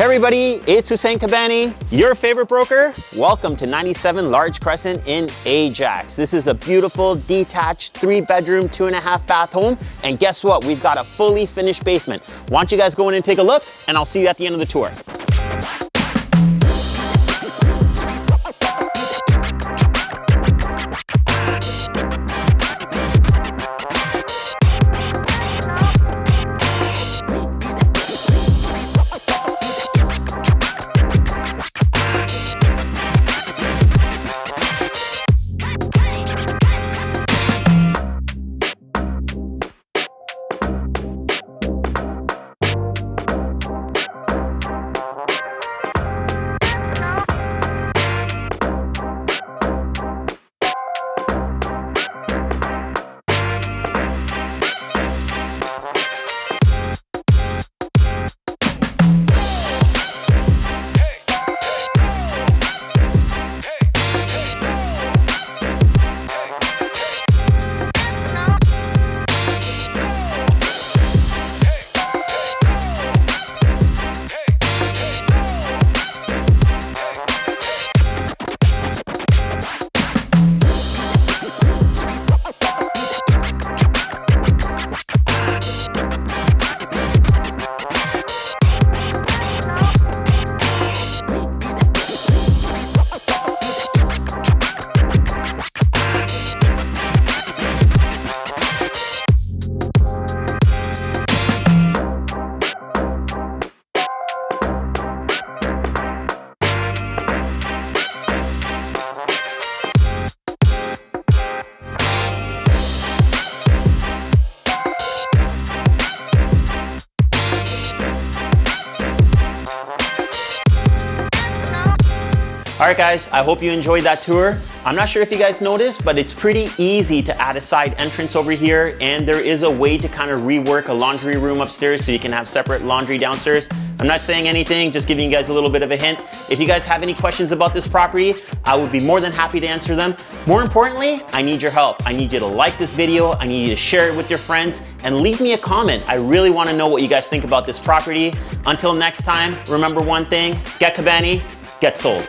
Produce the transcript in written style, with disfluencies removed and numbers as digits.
Hey everybody, it's Hussein Kabani, your favorite broker. Welcome to 97 Large Crescent in Ajax. This is a beautiful detached 3-bedroom, 2.5 bath home. And guess what? We've got a fully finished basement. Why don't you guys go in and take a look, and I'll see you at the end of the tour. All right guys, I hope you enjoyed that tour. I'm not sure if you guys noticed, but it's pretty easy to add a side entrance over here, and there is a way to kind of rework a laundry room upstairs so you can have separate laundry downstairs. I'm not saying anything, just giving you guys a little bit of a hint. If you guys have any questions about this property, I would be more than happy to answer them. More importantly, I need your help. I need you to like this video, I need you to share it with your friends, and leave me a comment. I really want to know what you guys think about this property. Until next time, remember one thing, get Kabani, get sold.